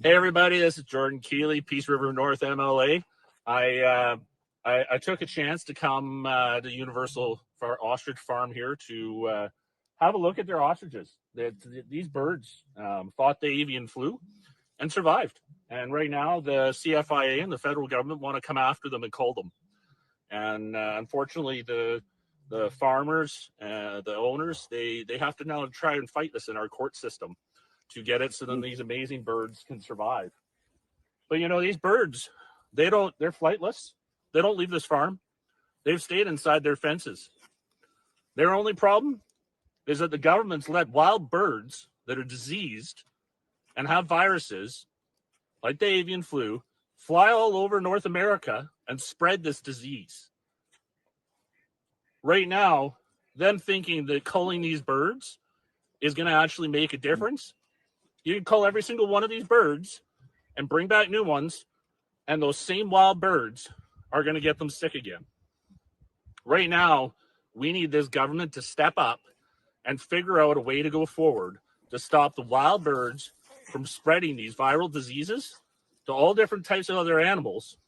Hey everybody, this is Jordan Keeley, Peace River North MLA. I took a chance to come to Universal Ostrich Farm here to have a look at their ostriches. These birds fought the avian flu and survived. And right now the CFIA and the federal government want to come after them and cull them. And unfortunately the farmers, the owners, they have to now try and fight this in our court system to get it so then these amazing birds can survive. But you know, these birds, they're flightless. They don't leave this farm. They've stayed inside their fences. Their only problem is that the government's let wild birds that are diseased and have viruses, like the avian flu, fly all over North America and spread this disease. Right now, them thinking that culling these birds is going to actually make a difference. You can cull every single one of these birds and bring back new ones, and those same wild birds are going to get them sick again. Right now, we need this government to step up and figure out a way to go forward to stop the wild birds from spreading these viral diseases to all different types of other animals,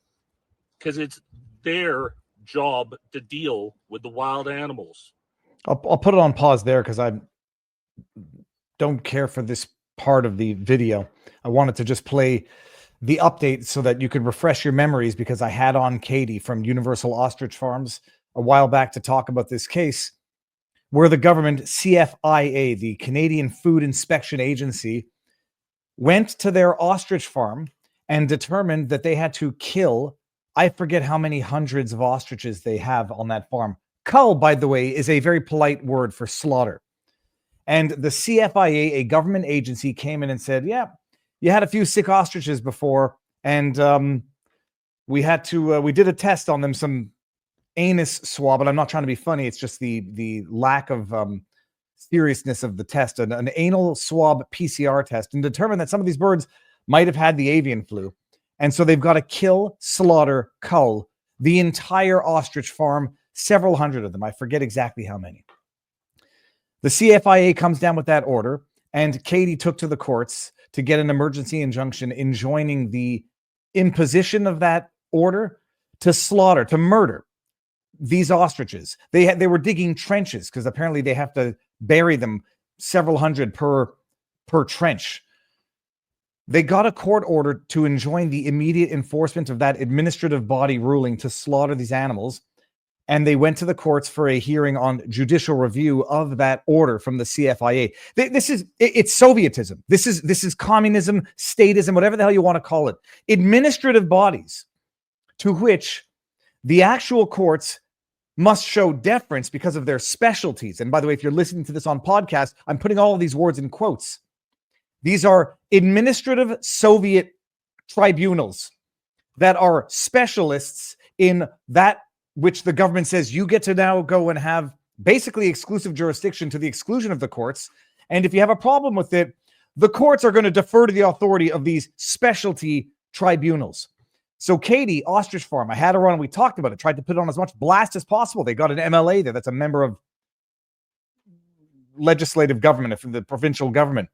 because it's their job to deal with the wild animals. I'll put it on pause there because I don't care for this part of the video. I wanted to just play the update so that you could refresh your memories, because I had on Katie from Universal Ostrich Farms a while back to talk about this case where the government, CFIA, the Canadian Food Inspection Agency, went to their ostrich farm and determined that they had to kill, I forget how many hundreds of ostriches they have on that farm. Cull, by the way, is a very polite word for slaughter. And the CFIA, a government agency, came in and said, yeah, you had a few sick ostriches before, and we did a test on them, some anus swab, but I'm not trying to be funny. It's just the lack of seriousness of the test, an anal swab PCR test, and determined that some of these birds might have had the avian flu. And so they've got to kill, slaughter, cull the entire ostrich farm, several hundred of them. I forget exactly how many. The CFIA comes down with that order, and Katie took to the courts to get an emergency injunction enjoining the imposition of that order to slaughter, to murder these ostriches. They were digging trenches because apparently they have to bury them several hundred per trench. They got a court order to enjoin the immediate enforcement of that administrative body ruling to slaughter these animals. And they went to the courts for a hearing on judicial review of that order from the CFIA. It's Sovietism. This is communism, statism, whatever the hell you want to call it. Administrative bodies to which the actual courts must show deference because of their specialties. And by the way, if you're listening to this on podcast, I'm putting all of these words in quotes. These are administrative Soviet tribunals that are specialists in that which the government says you get to now go and have basically exclusive jurisdiction to the exclusion of the courts. And if you have a problem with it, the courts are going to defer to the authority of these specialty tribunals. So Katie, Ostrich Farm, I had her on, we talked about it, tried to put it on as much blast as possible. They got an MLA there that's a member of legislative government, from the provincial government.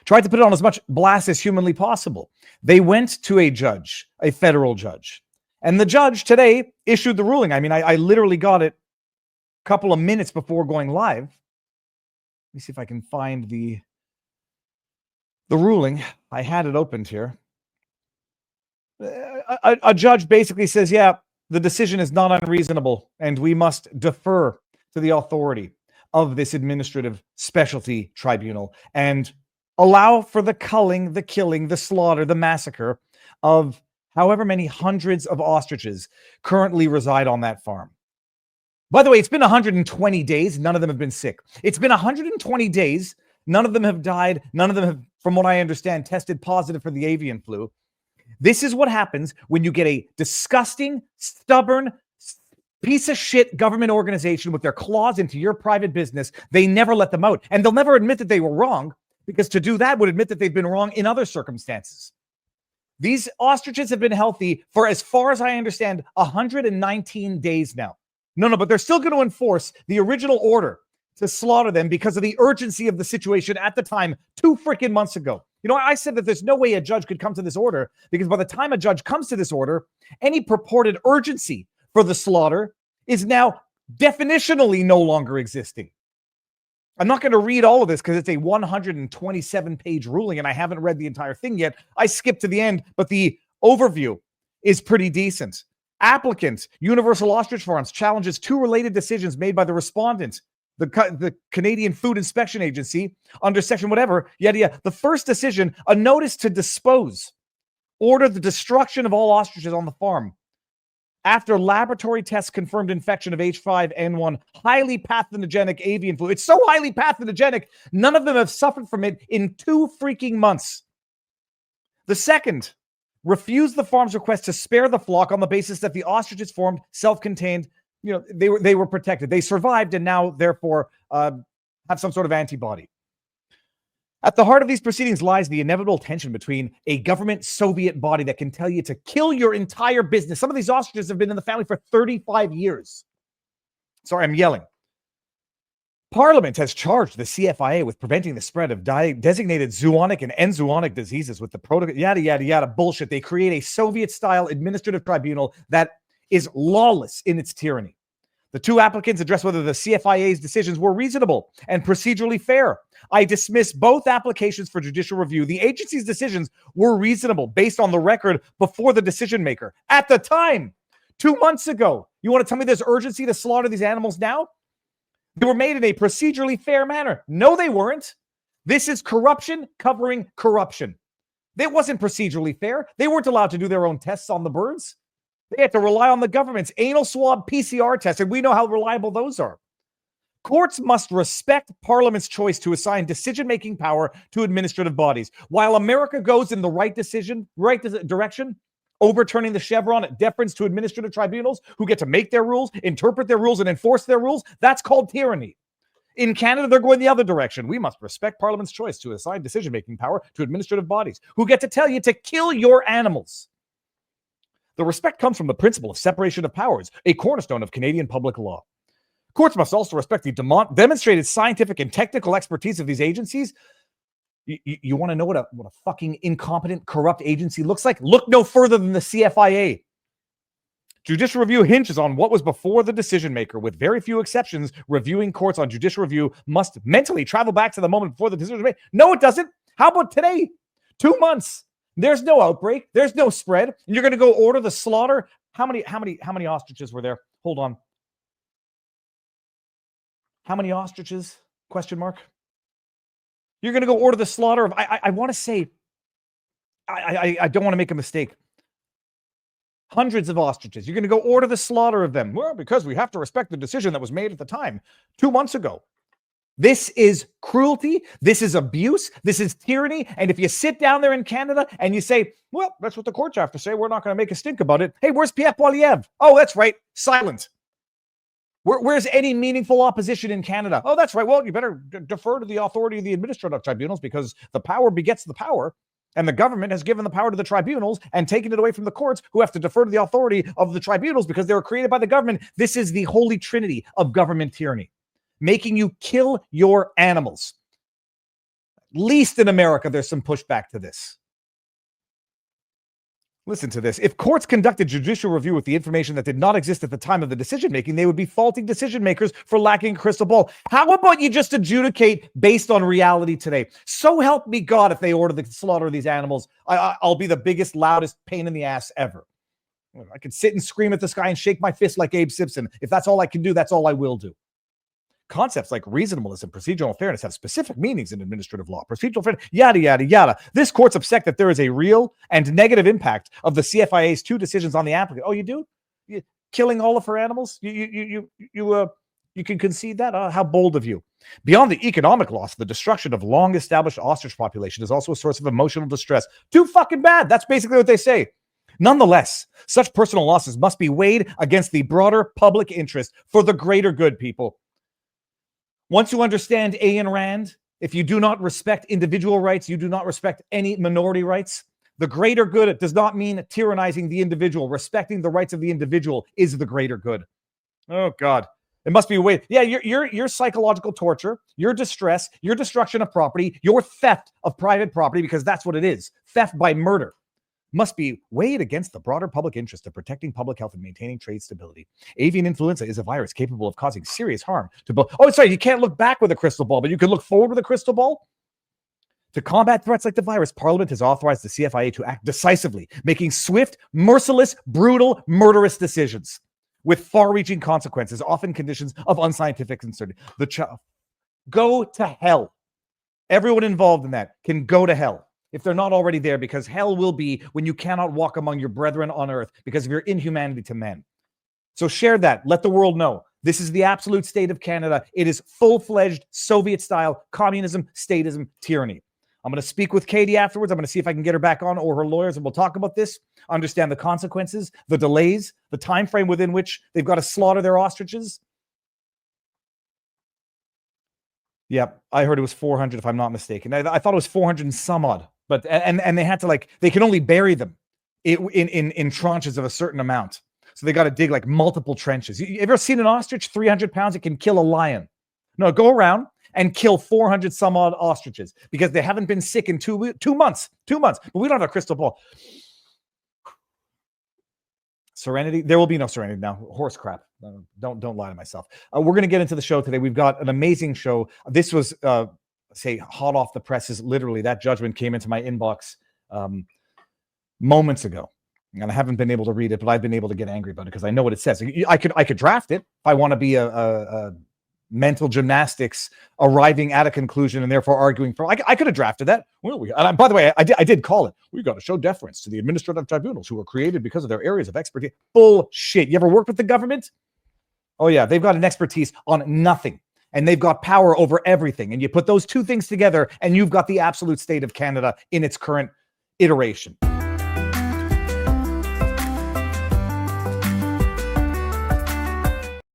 Tried to put it on as much blast as humanly possible. They went to a judge, a federal judge. And the judge today issued the ruling. I mean, I literally got it a couple of minutes before going live. Let me see if I can find the ruling. I had it opened here. A judge basically says, yeah, the decision is not unreasonable, and we must defer to the authority of this administrative specialty tribunal and allow for the culling, the killing, the slaughter, the massacre of however many hundreds of ostriches currently reside on that farm. By the way, it's been 120 days. None of them have been sick. It's been 120 days. None of them have died. None of them have, from what I understand, tested positive for the avian flu. This is what happens when you get a disgusting, stubborn, piece of shit government organization with their claws into your private business. They never let them out. And they'll never admit that they were wrong, because to do that would admit that they've been wrong in other circumstances. These ostriches have been healthy for, as far as I understand, 119 days now. No, but they're still going to enforce the original order to slaughter them because of the urgency of the situation at the time, 2 freaking months ago. I said that there's no way a judge could come to this order because by the time a judge comes to this order, any purported urgency for the slaughter is now definitionally no longer existing. I'm not going to read all of this because it's a 127-page ruling and I haven't read the entire thing yet. I skipped to the end, but the overview is pretty decent. Applicant, Universal Ostrich Farms, challenges 2 related decisions made by the respondent, the Canadian Food Inspection Agency, under section whatever, yada. The first decision, a notice to dispose, order the destruction of all ostriches on the farm. After laboratory tests confirmed infection of H5N1, highly pathogenic avian flu. It's so highly pathogenic, none of them have suffered from it in 2 freaking months. The second, refused the farm's request to spare the flock on the basis that the ostriches formed self-contained, they were protected. They survived and now, therefore, have some sort of antibody. At the heart of these proceedings lies the inevitable tension between a government Soviet body that can tell you to kill your entire business. Some of these ostriches have been in the family for 35 years. Sorry, I'm yelling. Parliament has charged the CFIA with preventing the spread of designated zoonotic and enzoonotic diseases with the protocol, yada bullshit. They create a Soviet-style administrative tribunal that is lawless in its tyranny. The 2 applicants address whether the CFIA's decisions were reasonable and procedurally fair. I dismiss both applications for judicial review. The agency's decisions were reasonable based on the record before the decision maker. At the time, 2 months ago, you want to tell me there's urgency to slaughter these animals now? They were made in a procedurally fair manner. No, they weren't. This is corruption covering corruption. It wasn't procedurally fair. They weren't allowed to do their own tests on the birds. They had to rely on the government's anal swab PCR test, and we know how reliable those are. Courts must respect Parliament's choice to assign decision-making power to administrative bodies. While America goes in the right direction, overturning the Chevron deference to administrative tribunals who get to make their rules, interpret their rules, and enforce their rules, that's called tyranny. In Canada, they're going the other direction. We must respect Parliament's choice to assign decision-making power to administrative bodies who get to tell you to kill your animals. The respect comes from the principle of separation of powers, a cornerstone of Canadian public law. Courts must also respect the demonstrated scientific and technical expertise of these agencies. You want to know what a fucking incompetent, corrupt agency looks like? Look no further than the CFIA. Judicial review hinges on what was before the decision maker. With very few exceptions, reviewing courts on judicial review must mentally travel back to the moment before the decision was made. No, it doesn't. How about today? 2 months. There's no outbreak. There's no spread. And you're going to go order the slaughter. How many ostriches were there? Hold on. How many ostriches? Question mark. You're going to go order the slaughter of, I want to say, I don't want to make a mistake. Hundreds of ostriches. You're going to go order the slaughter of them. Well, because we have to respect the decision that was made at the time, 2 months ago. This is cruelty. This is abuse. This is tyranny. And if you sit down there in Canada and you say, well, that's what the courts have to say, we're not going to make a stink about it. Hey, where's Pierre Poilievre? Oh, that's right. Silent. Where's any meaningful opposition in Canada? Oh, that's right. Well, you better defer to the authority of the administrative tribunals because the power begets the power. And the government has given the power to the tribunals and taken it away from the courts who have to defer to the authority of the tribunals because they were created by the government. This is the holy trinity of government tyranny, making you kill your animals. At least in America, there's some pushback to this. Listen to this. If courts conducted judicial review with the information that did not exist at the time of the decision-making, they would be faulting decision-makers for lacking a crystal ball. How about you just adjudicate based on reality today? So help me God, if they order the slaughter of these animals, I'll be the biggest, loudest pain in the ass ever. I can sit and scream at the sky and shake my fist like Abe Simpson. If that's all I can do, that's all I will do. Concepts like reasonableness and procedural fairness have specific meanings in administrative law. Procedural fairness, yada, yada, yada. This court's upset that there is a real and negative impact of the CFIA's 2 decisions on the applicant. Oh, you do? Killing all of her animals? You can concede that? How bold of you. Beyond the economic loss, the destruction of long-established ostrich population is also a source of emotional distress. Too fucking bad. That's basically what they say. Nonetheless, such personal losses must be weighed against the broader public interest for the greater good, people. Once you understand Ayn Rand, if you do not respect individual rights, you do not respect any minority rights. The greater good, it does not mean tyrannizing the individual. Respecting the rights of the individual is the greater good. Oh, God. It must be a way. Yeah, your psychological torture, your distress, your destruction of property, your theft of private property, because that's what it is. Theft by murder must be weighed against the broader public interest of protecting public health and maintaining trade stability. Avian influenza is a virus capable of causing serious harm to both. Oh, sorry, you can't look back with a crystal ball, but you can look forward with a crystal ball. To combat threats like the virus, Parliament has authorized the CFIA to act decisively, making swift, merciless, brutal, murderous decisions with far-reaching consequences, often conditions of unscientific uncertainty. Go to hell. Everyone involved in that can go to hell if they're not already there, because hell will be when you cannot walk among your brethren on earth because of your inhumanity to men. So share that. Let the world know. This is the absolute state of Canada. It is full-fledged Soviet-style communism, statism, tyranny. I'm going to speak with Katie afterwards. I'm going to see if I can get her back on, or her lawyers, and we'll talk about this, understand the consequences, the delays, the time frame within which they've got to slaughter their ostriches. Yep, I heard it was 400, if I'm not mistaken. I thought it was 400 and some odd, but and they had to, they can only bury them in tranches of a certain amount. So they got to dig multiple trenches. You ever seen an ostrich, 300 pounds? It can kill a lion. No, go around and kill 400 some odd ostriches because they haven't been sick in 2 months. 2 months, but we don't have a crystal ball. Serenity? There will be no serenity now. Horse crap. Don't lie to myself. We're going to get into the show today. We've got an amazing show. This was, hot off the presses. Literally, that judgment came into my inbox moments ago. And I haven't been able to read it, but I've been able to get angry about it because I know what it says. I could draft it if I want to be a mental gymnastics arriving at a conclusion and therefore arguing for. I could have drafted that. And by the way, I did call it. We got to show deference to the administrative tribunals who were created because of their areas of expertise. Bullshit. You ever worked with the government? Oh yeah, they've got an expertise on nothing, and they've got power over everything. And you put those two things together, and you've got the absolute state of Canada in its current iteration.